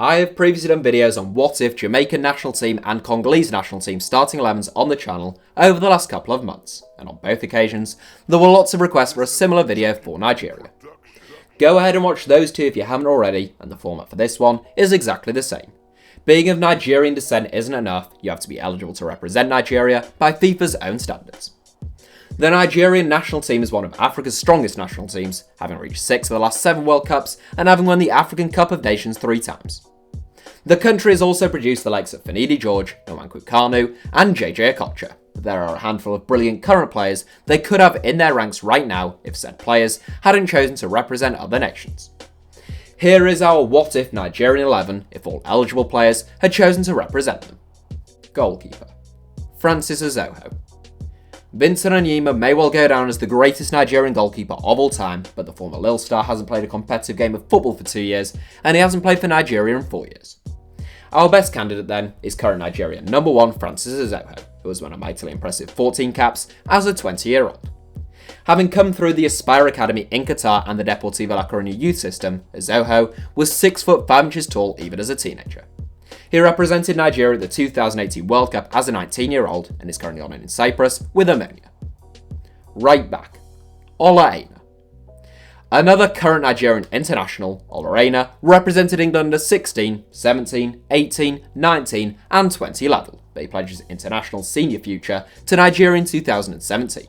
I have previously done videos on what if Jamaican national team and Congolese national team starting 11s on the channel over the last couple of months, and on both occasions, there were lots of requests for a similar video for Nigeria. Go ahead and watch those two if you haven't already, and the format for this one is exactly the same. Being of Nigerian descent isn't enough, you have to be eligible to represent Nigeria by FIFA's own standards. The Nigerian national team is one of Africa's strongest national teams, having reached 6 of the last 7 World Cups and having won the African Cup of Nations 3 times. The country has also produced the likes of Finidi George, Nwankwo Kanu and JJ Okocha, but there are a handful of brilliant current players they could have in their ranks right now if said players hadn't chosen to represent other nations. Here is our what if Nigerian 11 if all eligible players had chosen to represent them. Goalkeeper: Francis Ozoho. Vincent Onyema may well go down as the greatest Nigerian goalkeeper of all time, but the former Lille star hasn't played a competitive game of football for 2 years, and he hasn't played for Nigeria in 4 years. Our best candidate then is current Nigerian number 1 Francis Ozoho, who has won a mightily impressive 14 caps as a 20-year-old. Having come through the Aspire Academy in Qatar and the Deportivo La Coruña youth system, Ozoho was 6 foot 5 inches tall even as a teenager. He represented Nigeria at the 2018 World Cup as a 19-year-old and is currently on loan in Cyprus with Omonia. Right back: Ola Aina. Another current Nigerian international, Ola Aina represented England under 16, 17, 18, 19 and 20 level, but he pledged his international senior future to Nigeria in 2017.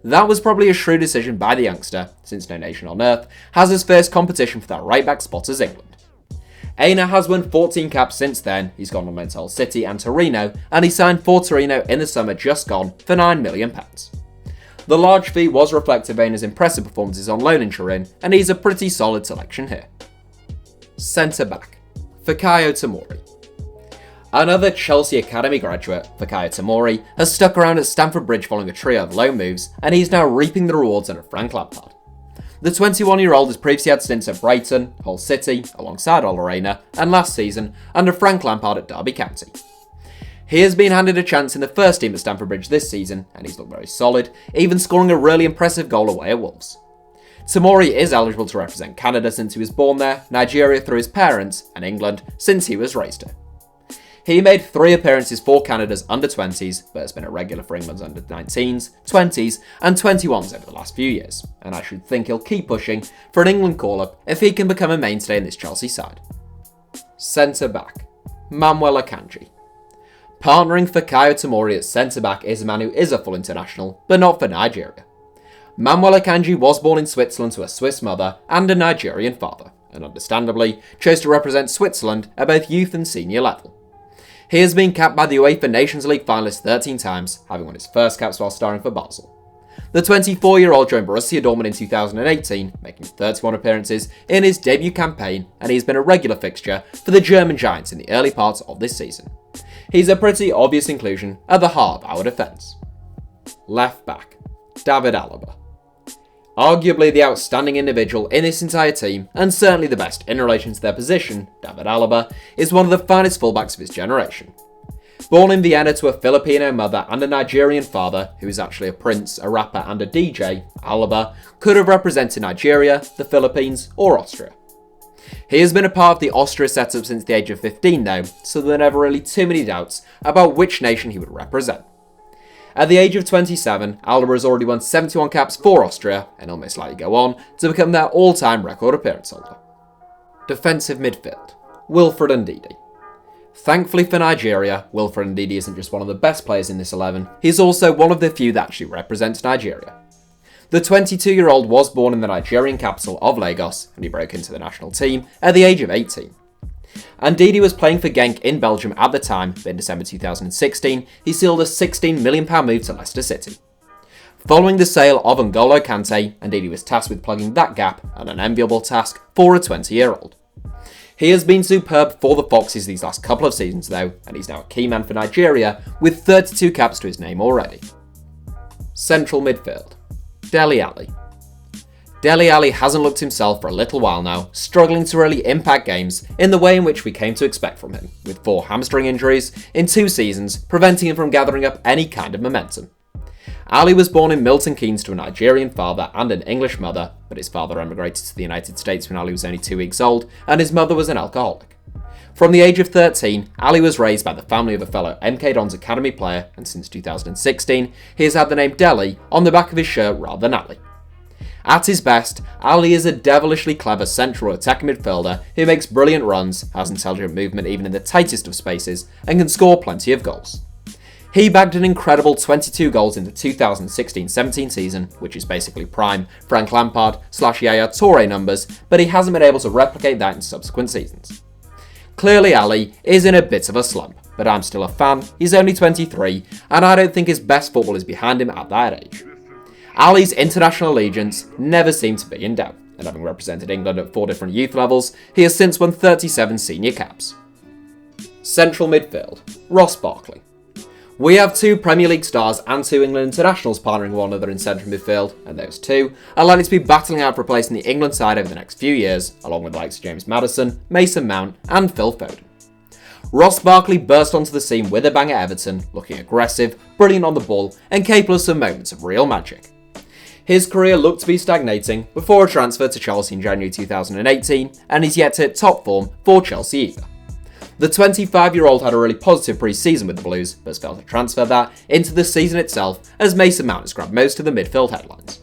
That was probably a shrewd decision by the youngster, since no nation on earth has his first competition for that right back spot as England. Aina has won 14 caps since then, he's gone on loan to Hull City and Torino, and he signed for Torino in the summer just gone for £9 million. The large fee was reflective of Aina's impressive performances on loan in Turin, and he's a pretty solid selection here. Centre back: Fikayo Tomori. Another Chelsea Academy graduate, Fikayo Tomori, has stuck around at Stamford Bridge following a trio of loan moves, and he's now reaping the rewards under Frank Lampard. The 21-year-old has previously had stints at Brighton, Hull City, alongside Ola Aina, and last season under Frank Lampard at Derby County. He has been handed a chance in the first team at Stamford Bridge this season, and he's looked very solid, even scoring a really impressive goal away at Wolves. Tomori is eligible to represent Canada since he was born there, Nigeria through his parents, and England since he was raised here. He made 3 appearances for Canada's under-20s, but has been a regular for England's under-19s, 20s and 21s over the last few years, and I should think he'll keep pushing for an England call-up if he can become a mainstay in this Chelsea side. Centre-back: Manuel Akanji. Partnering Fikayo Tomori at centre-back is a man who is a full international, but not for Nigeria. Manuel Akanji was born in Switzerland to a Swiss mother and a Nigerian father, and understandably chose to represent Switzerland at both youth and senior level. He has been capped by the UEFA Nations League finalist 13 times, having won his first caps while starring for Basel. The 24-year-old joined Borussia Dortmund in 2018, making 31 appearances in his debut campaign, and he's been a regular fixture for the German Giants in the early parts of this season. He's a pretty obvious inclusion at the heart of our defence. Left back: David Alaba. Arguably the outstanding individual in this entire team, and certainly the best in relation to their position, David Alaba is one of the finest fullbacks of his generation. Born in Vienna to a Filipino mother and a Nigerian father, who is actually a prince, a rapper and a DJ, Alaba could have represented Nigeria, the Philippines or Austria. He has been a part of the Austria setup since the age of 15 though, so there are never really too many doubts about which nation he would represent. At the age of 27, Alaba has already won 71 caps for Austria, and he'll most likely go on to become their all-time record appearance holder. Defensive midfield: Wilfred Ndidi. Thankfully for Nigeria, Wilfred Ndidi isn't just one of the best players in this 11, he's also one of the few that actually represents Nigeria. The 22-year-old was born in the Nigerian capital of Lagos, and he broke into the national team at the age of 18. Ndidi was playing for Genk in Belgium at the time, but in December 2016, he sealed a £16 million move to Leicester City. Following the sale of N'Golo Kante, Ndidi was tasked with plugging that gap, an unenviable task for a 20-year-old. He has been superb for the Foxes these last couple of seasons though, and he's now a key man for Nigeria with 32 caps to his name already. Central midfield: Dele Alli. Dele Alli hasn't looked himself for a little while now, struggling to really impact games in the way in which we came to expect from him, with 4 hamstring injuries in 2 seasons, preventing him from gathering up any kind of momentum. Ali was born in Milton Keynes to a Nigerian father and an English mother, but his father emigrated to the United States when Ali was only 2 weeks old, and his mother was an alcoholic. From the age of 13, Ali was raised by the family of a fellow MK Dons academy player, and since 2016, he has had the name Delhi on the back of his shirt rather than Ali. At his best, Ali is a devilishly clever central attacking midfielder who makes brilliant runs, has intelligent movement even in the tightest of spaces, and can score plenty of goals. He bagged an incredible 22 goals in the 2016-17 season, which is basically prime Frank Lampard/Yaya Toure numbers, but he hasn't been able to replicate that in subsequent seasons. Clearly Ali is in a bit of a slump, but I'm still a fan, he's only 23, and I don't think his best football is behind him at that age. Ali's international allegiance never seemed to be in doubt, and having represented England at 4 different youth levels, he has since won 37 senior caps. Central midfield, Ross Barkley. We have 2 Premier League stars and 2 England internationals partnering one another in central midfield, and those 2 are likely to be battling out for a place in the England side over the next few years, along with the likes of James Maddison, Mason Mount and Phil Foden. Ross Barkley burst onto the scene with a bang at Everton, looking aggressive, brilliant on the ball and capable of some moments of real magic. His career looked to be stagnating before a transfer to Chelsea in January 2018, and he's yet to hit top form for Chelsea either. The 25-year-old had a really positive pre-season with the Blues, but has failed to transfer that into the season itself as Mason Mount has grabbed most of the midfield headlines.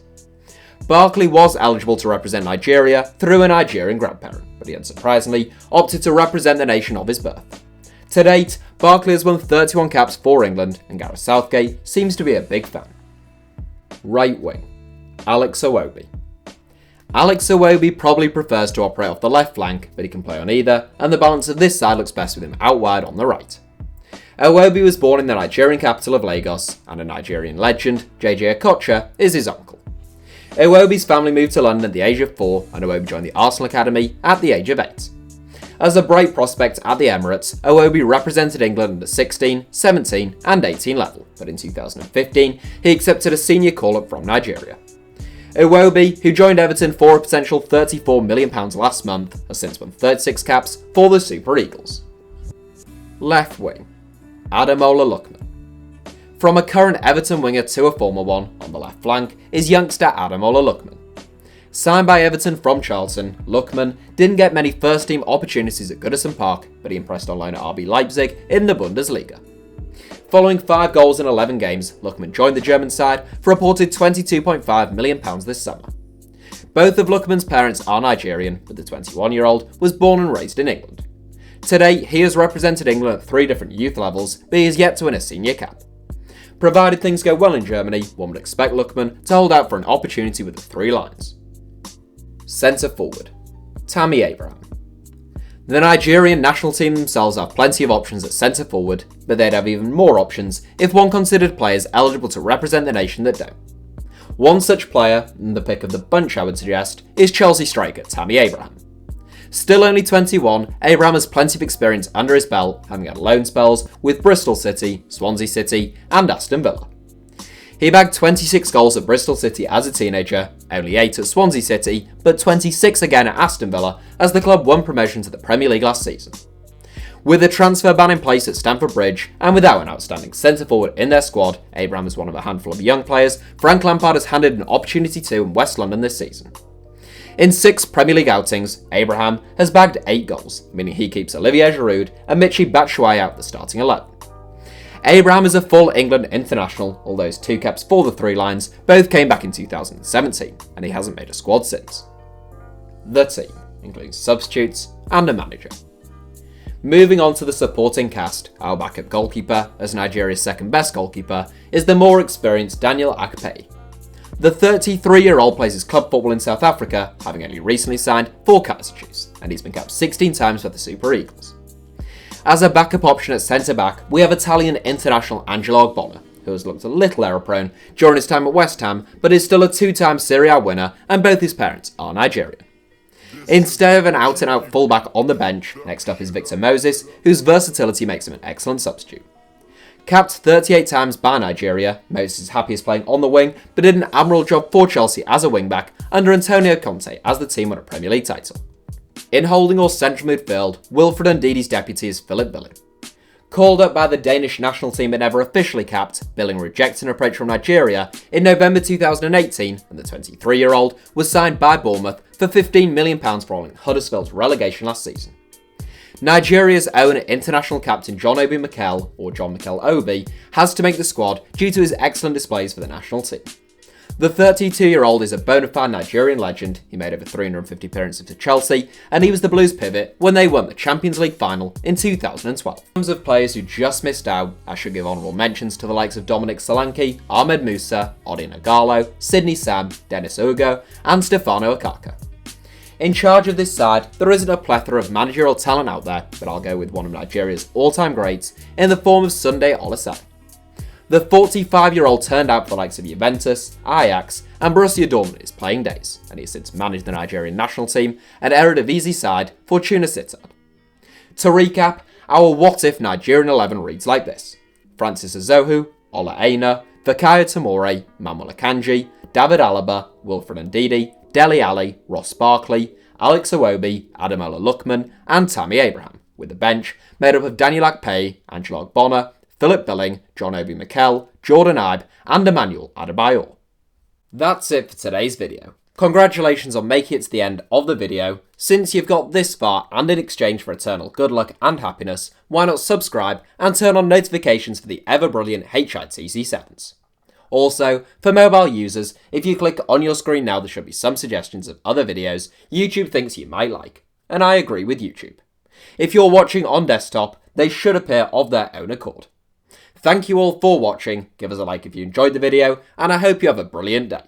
Barkley was eligible to represent Nigeria through a Nigerian grandparent, but he unsurprisingly opted to represent the nation of his birth. To date, Barkley has won 31 caps for England, and Gareth Southgate seems to be a big fan. Right wing, Alex Iwobi. Alex Iwobi probably prefers to operate off the left flank, but he can play on either, and the balance of this side looks best with him out wide on the right. Iwobi was born in the Nigerian capital of Lagos, and a Nigerian legend, JJ Okocha, is his uncle. Iwobi's family moved to London at the age of 4, and Iwobi joined the Arsenal Academy at the age of 8. As a bright prospect at the Emirates, Iwobi represented England at the 16, 17 and 18 level, but in 2015 he accepted a senior call-up from Nigeria. Iwobi, who joined Everton for a potential £34 million last month, has since won 36 caps for the Super Eagles. Left wing, Ademola Lookman. From a current Everton winger to a former one, on the left flank is youngster Ademola Lookman. Signed by Everton from Charlton, Lookman didn't get many first-team opportunities at Goodison Park, but he impressed on loan at RB Leipzig in the Bundesliga. Following 5 goals in 11 games, Lookman joined the German side for a reported £22.5 million this summer. Both of Lookman's parents are Nigerian, but the 21-year-old was born and raised in England. To date, he has represented England at 3 different youth levels, but he is yet to win a senior cap. Provided things go well in Germany, one would expect Lookman to hold out for an opportunity with the 3 lines. Centre forward, Tammy Abraham. The Nigerian national team themselves have plenty of options at centre forward, but they'd have even more options if one considered players eligible to represent the nation that don't. One such player, and the pick of the bunch I would suggest, is Chelsea striker Tammy Abraham. Still only 21, Abraham has plenty of experience under his belt, having had loan spells with Bristol City, Swansea City and Aston Villa. He bagged 26 goals at Bristol City as a teenager, only 8 at Swansea City, but 26 again at Aston Villa as the club won promotion to the Premier League last season. With a transfer ban in place at Stamford Bridge, and without an outstanding centre-forward in their squad, Abraham is one of a handful of young players Frank Lampard has handed an opportunity to in West London this season. In 6 Premier League outings, Abraham has bagged 8 goals, meaning he keeps Olivier Giroud and Michy Batshuayi out the starting 11. Abraham is a full England international, although his 2 caps for the 3 lines both came back in 2017, and he hasn't made a squad since. The team, including substitutes and a manager. Moving on to the supporting cast, our backup goalkeeper, as Nigeria's second best goalkeeper, is the more experienced Daniel Akpeyi. The 33-year-old plays his club football in South Africa, having only recently signed for Kaizer Chiefs, and he's been capped 16 times for the Super Eagles. As a backup option at centre-back, we have Italian international Angelo Ogbonna, who has looked a little error-prone during his time at West Ham, but is still a 2-time Serie A winner, and both his parents are Nigerian. Instead of an out-and-out fullback on the bench, next up is Victor Moses, whose versatility makes him an excellent substitute. Capped 38 times by Nigeria, Moses is happiest playing on the wing, but did an admirable job for Chelsea as a wing-back under Antonio Conte as the team won a Premier League title. In holding or central midfield, Wilfred Ndidi's deputy is Philip Billing. Called up by the Danish national team but never officially capped, Billing rejected an approach from Nigeria in November 2018, and the 23-year-old was signed by Bournemouth for £15 million following Huddersfield's relegation last season. Nigeria's own international captain John Obi Mikel, or John Mikel Obi, has to make the squad due to his excellent displays for the national team. The 32-year-old is a bona fide Nigerian legend. He made over 350 appearances for Chelsea, and he was the Blues' pivot when they won the Champions League final in 2012. In terms of players who just missed out, I should give honourable mentions to the likes of Dominic Solanke, Ahmed Musa, Odi Nagalo, Sidney Sam, Dennis Ugo, and Stefano Akaka. In charge of this side, there isn't a plethora of managerial talent out there, but I'll go with one of Nigeria's all-time greats in the form of Sunday Oliseh. The 45-year-old turned out for the likes of Juventus, Ajax, and Borussia Dortmund in his playing days, and he has since managed the Nigerian national team and Eredivisie side Fortuna Sittard. To recap, our What If Nigerian 11 reads like this: Francis Azohu, Ola Aina, Fikayo Tomori, Manuel Akanji, David Alaba, Wilfred Ndidi, Dele Alli, Ross Barkley, Alex Iwobi, Ademola Lookman, and Tammy Abraham, with the bench made up of Daniel Akpeyi, Angelo Ogbonna, Philip Billing, John Obi Mikel, Jordan Ibe, and Emmanuel Adebayor. That's it for today's video. Congratulations on making it to the end of the video. Since you've got this far and in exchange for eternal good luck and happiness, why not subscribe and turn on notifications for the ever-brilliant HITC Sevens. Also, for mobile users, if you click on your screen now, there should be some suggestions of other videos YouTube thinks you might like. And I agree with YouTube. If you're watching on desktop, they should appear of their own accord. Thank you all for watching, give us a like if you enjoyed the video, and I hope you have a brilliant day.